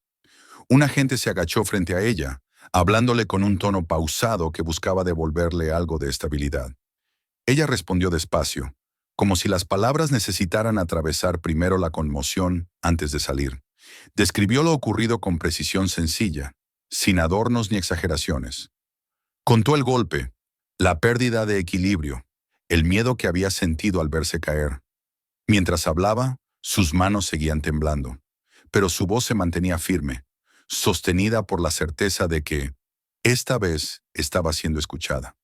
Un agente se agachó frente a ella, hablándole con un tono pausado que buscaba devolverle algo de estabilidad. Ella respondió despacio, como si las palabras necesitaran atravesar primero la conmoción antes de salir. Describió lo ocurrido con precisión sencilla, sin adornos ni exageraciones. Contó el golpe, la pérdida de equilibrio, el miedo que había sentido al verse caer. Mientras hablaba, sus manos seguían temblando, pero su voz se mantenía firme, sostenida por la certeza de que, esta vez, estaba siendo escuchada.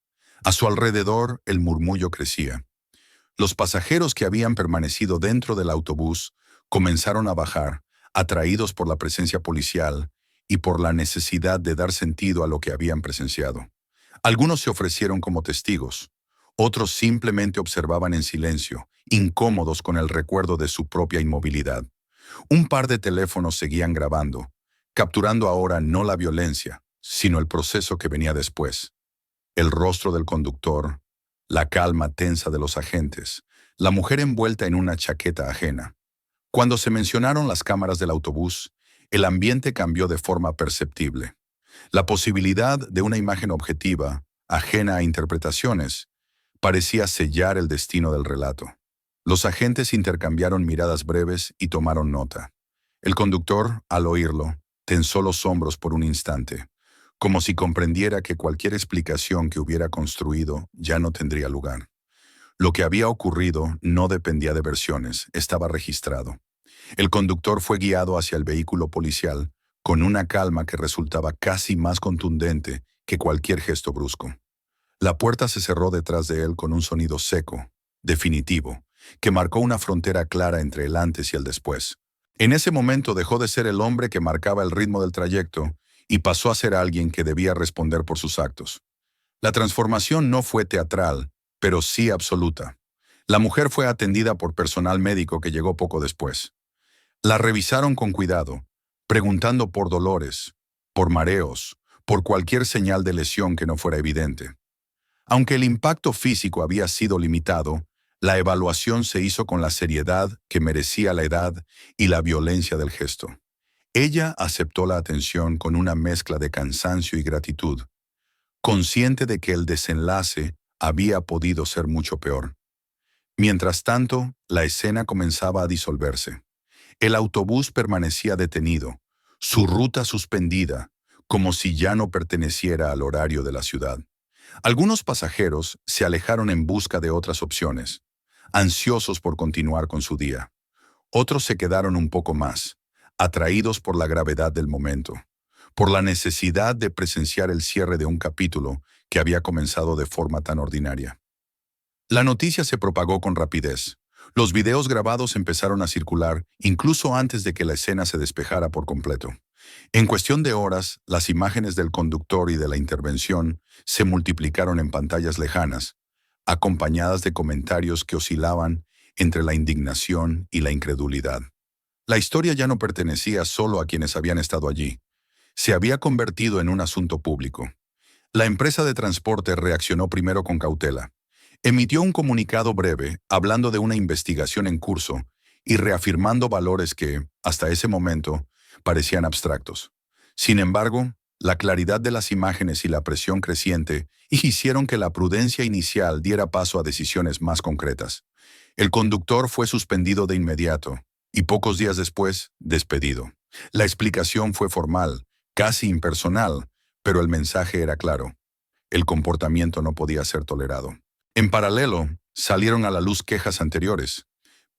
A su alrededor, el murmullo crecía. Los pasajeros que habían permanecido dentro del autobús comenzaron a bajar, atraídos por la presencia policial y por la necesidad de dar sentido a lo que habían presenciado. Algunos se ofrecieron como testigos, otros simplemente observaban en silencio, incómodos con el recuerdo de su propia inmovilidad. Un par de teléfonos seguían grabando, capturando ahora no la violencia, sino el proceso que venía después. El rostro del conductor, la calma tensa de los agentes, la mujer envuelta en una chaqueta ajena. Cuando se mencionaron las cámaras del autobús, el ambiente cambió de forma perceptible. La posibilidad de una imagen objetiva, ajena a interpretaciones, parecía sellar el destino del relato. Los agentes intercambiaron miradas breves y tomaron nota. El conductor, al oírlo, tensó los hombros por un instante, como si comprendiera que cualquier explicación que hubiera construido ya no tendría lugar. Lo que había ocurrido no dependía de versiones, estaba registrado. El conductor fue guiado hacia el vehículo policial con una calma que resultaba casi más contundente que cualquier gesto brusco. La puerta se cerró detrás de él con un sonido seco, definitivo, que marcó una frontera clara entre el antes y el después. En ese momento dejó de ser el hombre que marcaba el ritmo del trayecto y pasó a ser alguien que debía responder por sus actos. La transformación no fue teatral, pero sí absoluta. La mujer fue atendida por personal médico que llegó poco después. La revisaron con cuidado, preguntando por dolores, por mareos, por cualquier señal de lesión que no fuera evidente. Aunque el impacto físico había sido limitado, la evaluación se hizo con la seriedad que merecía la edad y la violencia del gesto. Ella aceptó la atención con una mezcla de cansancio y gratitud, consciente de que el desenlace había podido ser mucho peor. Mientras tanto, la escena comenzaba a disolverse. El autobús permanecía detenido, su ruta suspendida, como si ya no perteneciera al horario de la ciudad. Algunos pasajeros se alejaron en busca de otras opciones, ansiosos por continuar con su día. Otros se quedaron un poco más, atraídos por la gravedad del momento, por la necesidad de presenciar el cierre de un capítulo que había comenzado de forma tan ordinaria. La noticia se propagó con rapidez. Los videos grabados empezaron a circular incluso antes de que la escena se despejara por completo. En cuestión de horas, las imágenes del conductor y de la intervención se multiplicaron en pantallas lejanas, acompañadas de comentarios que oscilaban entre la indignación y la incredulidad. La historia ya no pertenecía solo a quienes habían estado allí, Se había convertido en un asunto público. La empresa de transporte reaccionó primero con cautela. Emitió un comunicado breve hablando de una investigación en curso y reafirmando valores que, hasta ese momento, parecían abstractos. Sin embargo, la claridad de las imágenes y la presión creciente hicieron que la prudencia inicial diera paso a decisiones más concretas. El conductor fue suspendido de inmediato y pocos días después, despedido. La explicación fue formal, casi impersonal, pero el mensaje era claro. El comportamiento no podía ser tolerado. En paralelo, salieron a la luz quejas anteriores,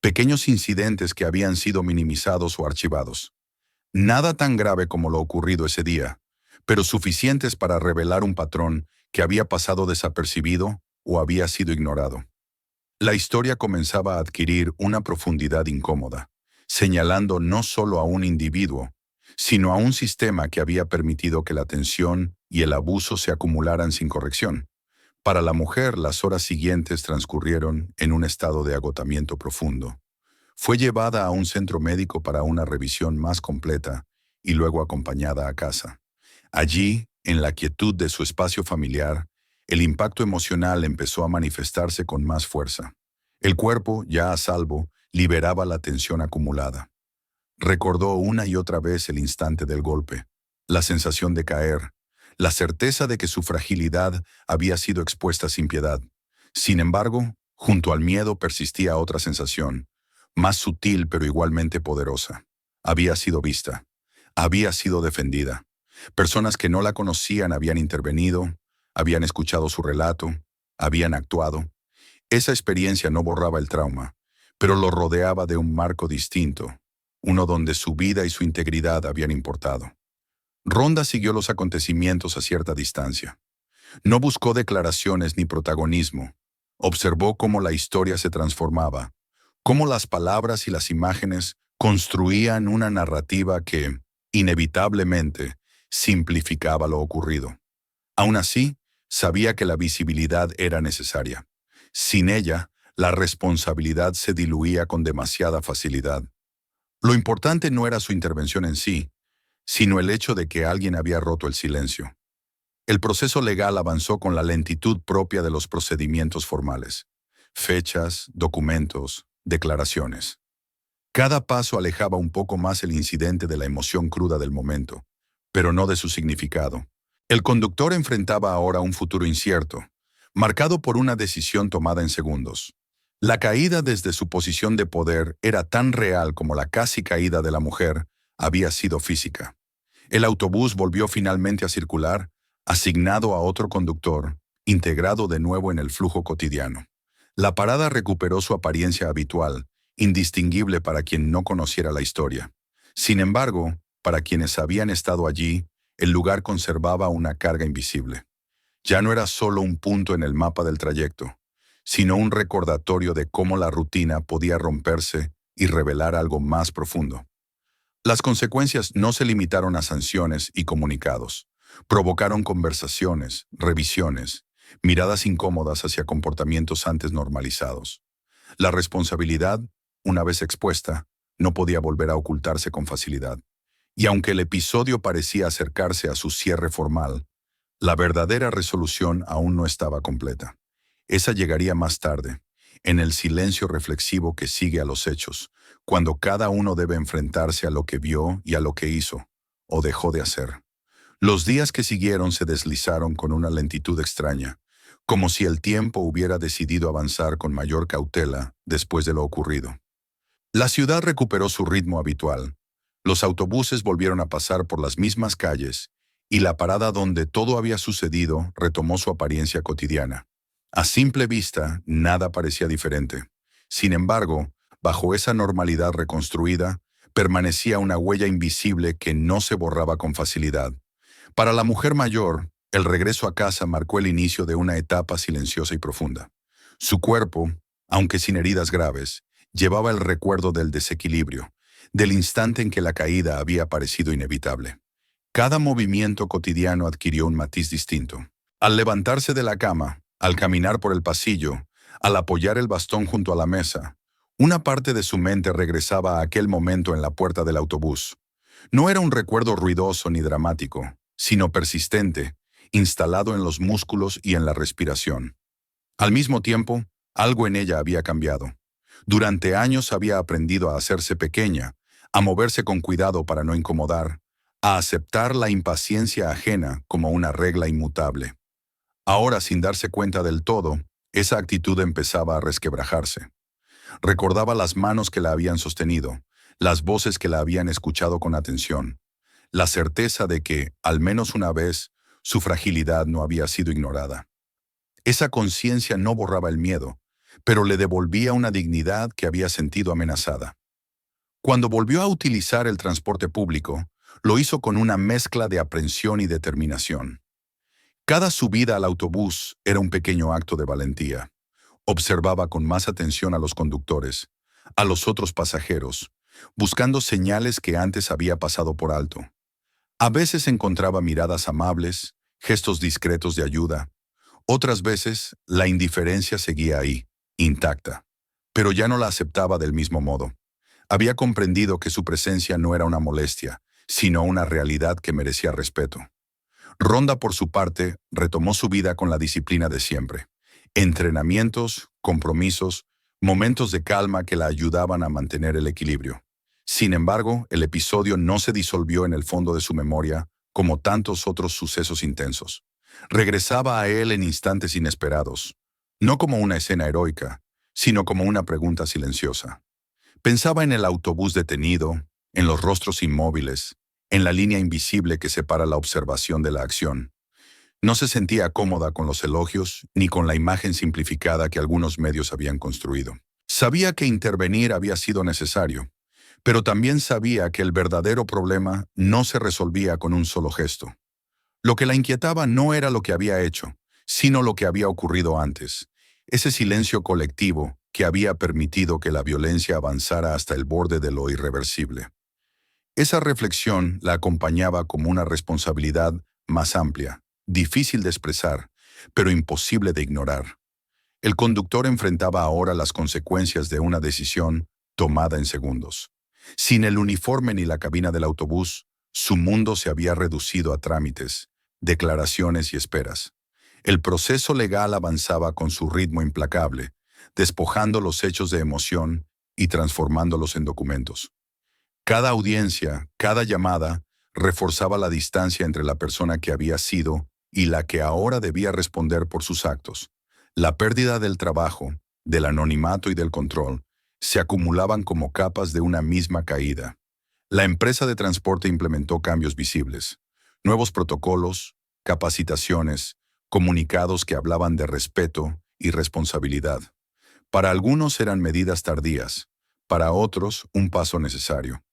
pequeños incidentes que habían sido minimizados o archivados. Nada tan grave como lo ocurrido ese día, pero suficientes para revelar un patrón que había pasado desapercibido o había sido ignorado. La historia comenzaba a adquirir una profundidad incómoda, señalando no solo a un individuo, sino a un sistema que había permitido que la tensión y el abuso se acumularan sin corrección. Para la mujer, las horas siguientes transcurrieron en un estado de agotamiento profundo. Fue llevada a un centro médico para una revisión más completa y luego acompañada a casa. Allí, en la quietud de su espacio familiar, el impacto emocional empezó a manifestarse con más fuerza. El cuerpo, ya a salvo, liberaba la tensión acumulada. Recordó una y otra vez el instante del golpe, la sensación de caer, la certeza de que su fragilidad había sido expuesta sin piedad. Sin embargo, junto al miedo persistía otra sensación, más sutil pero igualmente poderosa. Había sido vista, había sido defendida. Personas que no la conocían habían intervenido, habían escuchado su relato, habían actuado. Esa experiencia no borraba el trauma, pero lo rodeaba de un marco distinto, uno donde su vida y su integridad habían importado. Ronda siguió los acontecimientos a cierta distancia. No buscó declaraciones ni protagonismo. Observó cómo la historia se transformaba, cómo las palabras y las imágenes construían una narrativa que, inevitablemente, simplificaba lo ocurrido. Aún así, sabía que la visibilidad era necesaria. Sin ella, la responsabilidad se diluía con demasiada facilidad. Lo importante no era su intervención en sí, sino el hecho de que alguien había roto el silencio. El proceso legal avanzó con la lentitud propia de los procedimientos formales. Fechas, documentos, declaraciones. Cada paso alejaba un poco más el incidente de la emoción cruda del momento, pero no de su significado. El conductor enfrentaba ahora un futuro incierto, marcado por una decisión tomada en segundos. La caída desde su posición de poder era tan real como la casi caída de la mujer había sido física. El autobús volvió finalmente a circular, asignado a otro conductor, integrado de nuevo en el flujo cotidiano. La parada recuperó su apariencia habitual, indistinguible para quien no conociera la historia. Sin embargo, para quienes habían estado allí, el lugar conservaba una carga invisible. Ya no era solo un punto en el mapa del trayecto, sino un recordatorio de cómo la rutina podía romperse y revelar algo más profundo. Las consecuencias no se limitaron a sanciones y comunicados. Provocaron conversaciones, revisiones, miradas incómodas hacia comportamientos antes normalizados. La responsabilidad, una vez expuesta, no podía volver a ocultarse con facilidad. Y aunque el episodio parecía acercarse a su cierre formal, la verdadera resolución aún no estaba completa. Esa llegaría más tarde, en el silencio reflexivo que sigue a los hechos, cuando cada uno debe enfrentarse a lo que vio y a lo que hizo, o dejó de hacer. Los días que siguieron se deslizaron con una lentitud extraña, como si el tiempo hubiera decidido avanzar con mayor cautela después de lo ocurrido. La ciudad recuperó su ritmo habitual. Los autobuses volvieron a pasar por las mismas calles y la parada donde todo había sucedido retomó su apariencia cotidiana. A simple vista, nada parecía diferente. Sin embargo, bajo esa normalidad reconstruida, permanecía una huella invisible que no se borraba con facilidad. Para la mujer mayor, el regreso a casa marcó el inicio de una etapa silenciosa y profunda. Su cuerpo, aunque sin heridas graves, llevaba el recuerdo del desequilibrio, del instante en que la caída había parecido inevitable. Cada movimiento cotidiano adquirió un matiz distinto. Al levantarse de la cama, al caminar por el pasillo, al apoyar el bastón junto a la mesa, una parte de su mente regresaba a aquel momento en la puerta del autobús. No era un recuerdo ruidoso ni dramático, sino persistente, instalado en los músculos y en la respiración. Al mismo tiempo, algo en ella había cambiado. Durante años había aprendido a hacerse pequeña, a moverse con cuidado para no incomodar, a aceptar la impaciencia ajena como una regla inmutable. Ahora, sin darse cuenta del todo, esa actitud empezaba a resquebrajarse. Recordaba las manos que la habían sostenido, las voces que la habían escuchado con atención, la certeza de que, al menos una vez, su fragilidad no había sido ignorada. Esa conciencia no borraba el miedo, pero le devolvía una dignidad que había sentido amenazada. Cuando volvió a utilizar el transporte público, lo hizo con una mezcla de aprensión y determinación. Cada subida al autobús era un pequeño acto de valentía. Observaba con más atención a los conductores, a los otros pasajeros, buscando señales que antes había pasado por alto. A veces encontraba miradas amables, gestos discretos de ayuda. Otras veces, la indiferencia seguía ahí, intacta. Pero ya no la aceptaba del mismo modo. Había comprendido que su presencia no era una molestia, sino una realidad que merecía respeto. Ronda, por su parte, retomó su vida con la disciplina de siempre. Entrenamientos, compromisos, momentos de calma que la ayudaban a mantener el equilibrio. Sin embargo, el episodio no se disolvió en el fondo de su memoria como tantos otros sucesos intensos. Regresaba a él en instantes inesperados, no como una escena heroica, sino como una pregunta silenciosa. Pensaba en el autobús detenido, en los rostros inmóviles, en la línea invisible que separa la observación de la acción. No se sentía cómoda con los elogios ni con la imagen simplificada que algunos medios habían construido. Sabía que intervenir había sido necesario, pero también sabía que el verdadero problema no se resolvía con un solo gesto. Lo que la inquietaba no era lo que había hecho, sino lo que había ocurrido antes, ese silencio colectivo que había permitido que la violencia avanzara hasta el borde de lo irreversible. Esa reflexión la acompañaba como una responsabilidad más amplia, difícil de expresar, pero imposible de ignorar. El conductor enfrentaba ahora las consecuencias de una decisión tomada en segundos. Sin el uniforme ni la cabina del autobús, su mundo se había reducido a trámites, declaraciones y esperas. El proceso legal avanzaba con su ritmo implacable, despojando los hechos de emoción y transformándolos en documentos. Cada audiencia, cada llamada, reforzaba la distancia entre la persona que había sido y la que ahora debía responder por sus actos. La pérdida del trabajo, del anonimato y del control se acumulaban como capas de una misma caída. La empresa de transporte implementó cambios visibles, nuevos protocolos, capacitaciones, comunicados que hablaban de respeto y responsabilidad. Para algunos eran medidas tardías, para otros un paso necesario.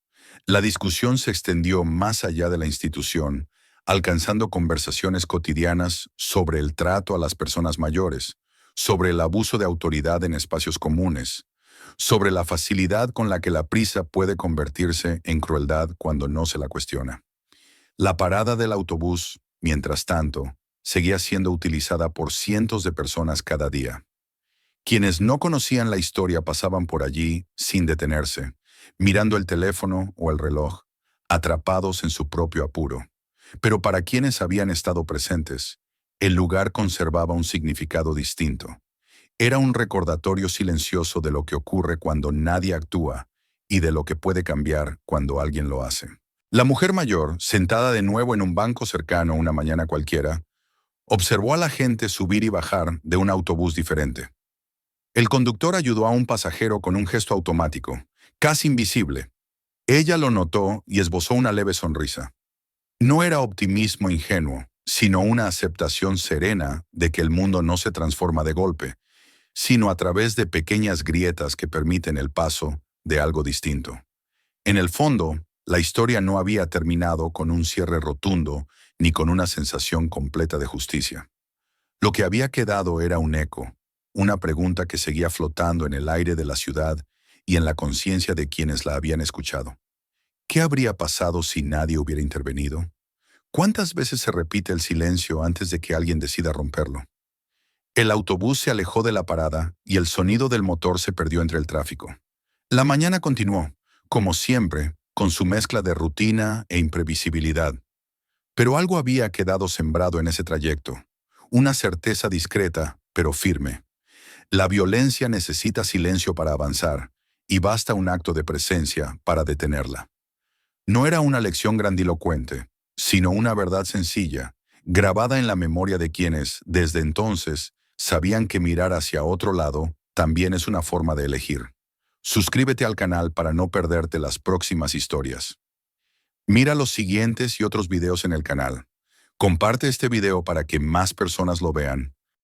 La discusión se extendió más allá de la institución, alcanzando conversaciones cotidianas sobre el trato a las personas mayores, sobre el abuso de autoridad en espacios comunes, sobre la facilidad con la que la prisa puede convertirse en crueldad cuando no se la cuestiona. La parada del autobús, mientras tanto, seguía siendo utilizada por cientos de personas cada día. Quienes no conocían la historia pasaban por allí sin detenerse, mirando el teléfono o el reloj, atrapados en su propio apuro. Pero para quienes habían estado presentes, el lugar conservaba un significado distinto. Era un recordatorio silencioso de lo que ocurre cuando nadie actúa y de lo que puede cambiar cuando alguien lo hace. La mujer mayor, sentada de nuevo en un banco cercano una mañana cualquiera, observó a la gente subir y bajar de un autobús diferente. El conductor ayudó a un pasajero con un gesto automático, casi invisible. Ella lo notó y esbozó una leve sonrisa. No era optimismo ingenuo, sino una aceptación serena de que el mundo no se transforma de golpe, sino a través de pequeñas grietas que permiten el paso de algo distinto. En el fondo, la historia no había terminado con un cierre rotundo ni con una sensación completa de justicia. Lo que había quedado era un eco, una pregunta que seguía flotando en el aire de la ciudad y en la conciencia de quienes la habían escuchado. ¿Qué habría pasado si nadie hubiera intervenido? ¿Cuántas veces se repite el silencio antes de que alguien decida romperlo? El autobús se alejó de la parada y el sonido del motor se perdió entre el tráfico. La mañana continuó, como siempre, con su mezcla de rutina e imprevisibilidad. Pero algo había quedado sembrado en ese trayecto, una certeza discreta, pero firme. La violencia necesita silencio para avanzar, y basta un acto de presencia para detenerla. No era una lección grandilocuente, sino una verdad sencilla, grabada en la memoria de quienes, desde entonces, sabían que mirar hacia otro lado también es una forma de elegir. Suscríbete al canal para no perderte las próximas historias. Mira los siguientes y otros videos en el canal. Comparte este video para que más personas lo vean